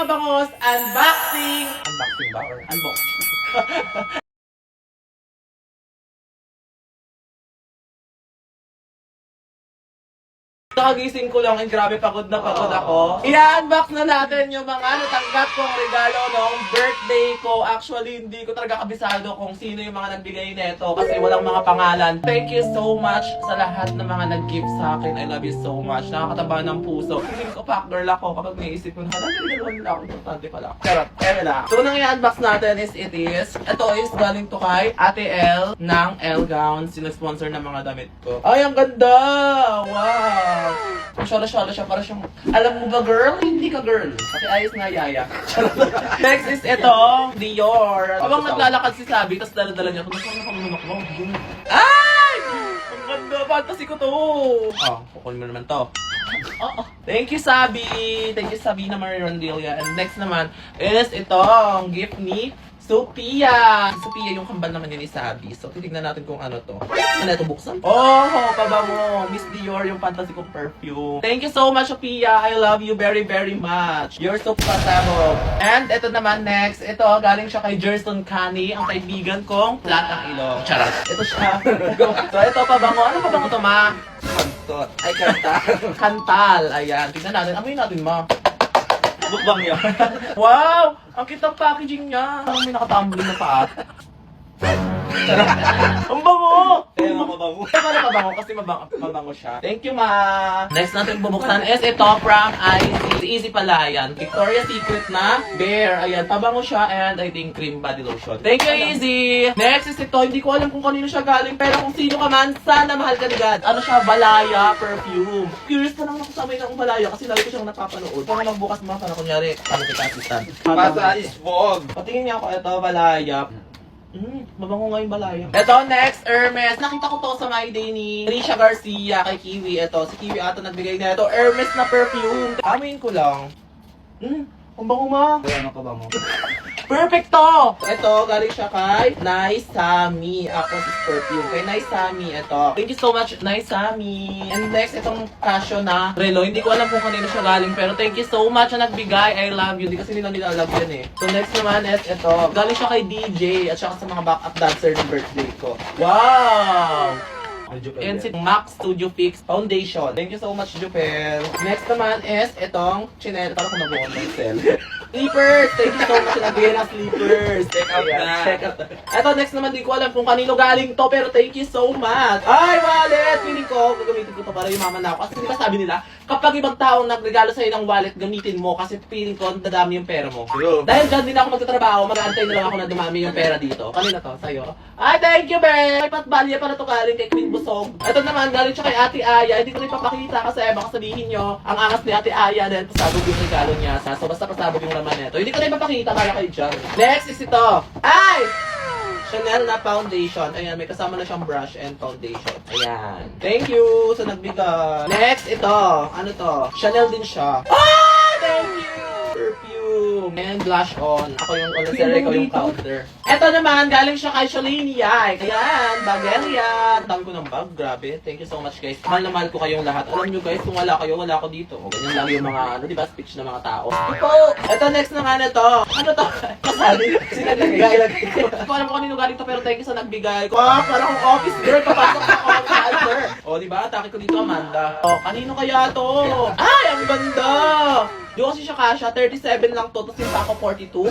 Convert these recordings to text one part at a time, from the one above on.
mga bangos, unboxing! Unboxing ba or unboxing? Nakagising ko lang, grabe pagod na pagod ako. I-unbox na natin yung mga natanggap kong regalo noong birthday ko. Actually, hindi ko talaga kabisado kung sino yung mga nagbigay nito kasi walang mga pangalan. Thank you so much sa lahat ng mga nag-gift sa akin. I love you so much. Nakakataba ng puso. Feeling ko pack girl ako kapag naisip ko na nagagawan nila ako. Importante pala ako. Charot. Eme na. So, nang i-unbox natin is ito is galing to kay Ate L ng L Gowns. Sinag-sponsor ng mga damit ko. Ay, ang ganda! Wow! Masyala-syala siya para siyang, alam mo ba girl? Hindi ka girl. Pati ayos na yaya. Next is ito, Dior. Habang naglalakad si Sabi, tapos dala-dala niya ako. Nasaan na kami lumakbo? Ay! Ang ganda, fantasy ko to. Oh, kukunin mo naman to. Thank you, Sabi. Thank you, Sabina Marirondilla. And next naman is itong gift ni Sophia. Sophia yung kambal naman yun ni Sabi. So, titignan natin kung ano to. Ano ito, buksan? Oh, pabango. Miss Dior, yung fantasy kong perfume. Thank you so much, Sophia. I love you very, very much. You're so pasabog. And ito naman next. Ito, galing siya kay Jerson Cani, ang kaibigan kong platang ilong. Charot. Ito siya. So, ito, pabango. Ano pabango to, ma? Kantot. Ay, kantal. Kantal. Ayan. Tignan natin. Amoy natin, ma. Bukbang yan. Wow! Ang kitang packaging niya. Parang may nakatumbling na paat. Ang bango! Kaya nga mabango. Kaya pala mabango kasi mabango siya. Thank you, ma! Next natin bubuksan is ito from Easy pala yan. Victoria's Secret na bear. Ayan, pabango siya and I think cream body lotion. Thank you, Easy! Next is ito. Hindi ko alam kung kanino siya galing pero kung sino ka man, sana mahal ka ni God. Ano siya? Balaya perfume. Curious pa naman ako sa amin ng Balaya kasi lagi ko siyang napapanood. Kung magbukas mo para kunyari, paano kita assistant? Pasa is fog. Patingin niya ako, ito, Balaya. Mabango nga yung Balaya. Ito, next, Hermes. Nakita ko to sa My Day ni Trisha Garcia kay Kiwi. Ito, si Kiwi ata nagbigay na ito. Hermes na perfume. Amin ko lang. Ang bango ma. Kaya nga pabango. Perfect to! Ito, galing siya kay Naisami. Ako si perfume. Kay Naisami, ito. Thank you so much, Naisami. And next, itong Casio na relo. Hindi ko alam kung kanino siya galing. Pero thank you so much na nagbigay. I love you. Hindi kasi nila love yan eh. So next naman is ito. Galing siya kay DJ at saka sa mga backup dancer ng birthday ko. Wow! And si Max Studio Fix Foundation. Thank you so much, Jupel. Next naman is itong chinela. Parang kung nag-on sell. Sleepers! Thank you so much na nagbigay ng sleepers. Check out na. Check out na. Ito, next naman, di ko alam kung kanino galing to, pero thank you so much. Ay, wallet! Feeling ko, gagamitin ko to para yumaman na ako. Kasi di ba sabi nila, kapag ibang taong nagregalo sa'yo ng wallet, gamitin mo kasi feeling ko, dadami yung pera mo. True. Dahil dyan din ako magtatrabaho, mag-aantay na lang ako na dumami yung pera dito. Kanina to, sa'yo. Ay, thank you, Ben! May patbalya pa na to galing kay Queen Busog. Ito naman, galing siya kay Ate Aya. Hindi ko rin papakita kasi baka sabihin nyo, ang angas ni Ate Aya dahil pasabog yung regalo niya. So, basta pasabog yung laman nito. Hindi ko rin papakita, kala kayo dyan. Next is ito. Ay! Chanel na foundation. Ayan, may kasama na siyang brush and foundation. Ayan. Thank you sa nagbigay. Next, ito. Ano to? Chanel din siya. Ah! Thank you! Perfume. And blush on. Ako yung Olasera, ikaw yung counter. Ito naman, galing siya kay Shalini Yay. Ayan, Bagelia. Ang dami ko ng bag. Grabe. Thank you so much, guys. Mahal na mahal ko kayong lahat. Alam nyo, guys, kung wala kayo, wala ako dito. O, ganyan lang yung mga, ano, diba, speech ng mga tao. Ito, next na nga na to. Ano to? Kasali. Sinagbigay. Hindi ko alam kung kanino galing to, pero thank you sa nagbigay. Wow, parang akong office girl. Papasok ako ng answer. O, diba? Atake ko dito, Amanda. O, kanino kaya to? Ay, ang ganda! Di kasi siya kasha, 37 lang to, tapos yung ako 42.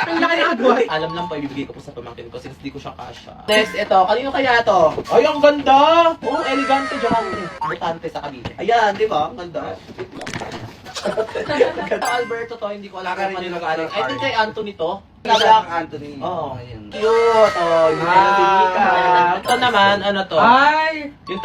Ang laki na agway. Alam lang po, ibibigay ko po sa pamangkin ko since di ko siya kasha. Next, ito. Kanino kaya to? Ay, ang ganda! Oh, elegante dyan. Butante sa kabine. Ayan, di ba? Ang ganda. Ito, Alberto to, hindi ko alam kung kanino galing. I think kay Anthony to. Isang Anthony. Oh, Ayun. cute. Oh, yung Mika. Ito naman, ano to? Ay! Yung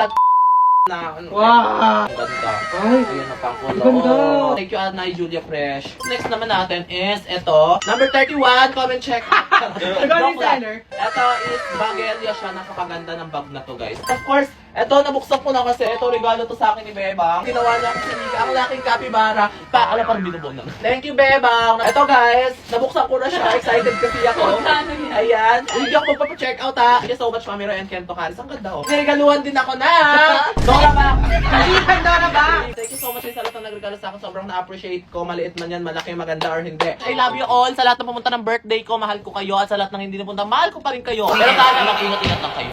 na ano. Wow! Ang ganda. Ay! Ayun ang pangkulo. Ganda. Thank you, Anay Julia Fresh. Next naman natin is ito. Number 31. Comment check. Nagaling seller. Ito is Bagelia siya. Napakaganda ng bag na to, guys. Of course, Eto, nabuksan ko na kasi ito regalo to sa akin ni Bebang. Ginawa niya ako sa Mika, ang laking capybara. Paala parang binubol lang. Thank you, Bebang. Eto guys, nabuksan ko na siya. Excited kasi ako. Ayan. Hindi ako magpapacheck out ha. Thank you so much, Mami Roy and Kento Caris. Ang ganda oh. Niregaluhan din ako na. Dora ba? Dora ba? Thank you so much sa lahat ng nagregalo sa akin. Sobrang na-appreciate ko. Maliit man yan, malaki, maganda or hindi. I love you all. Sa lahat ng pumunta ng birthday ko, mahal ko kayo. At sa lahat ng hindi napunta, mahal ko pa rin kayo. Pero sana mag-ingat-ingat lang kayo.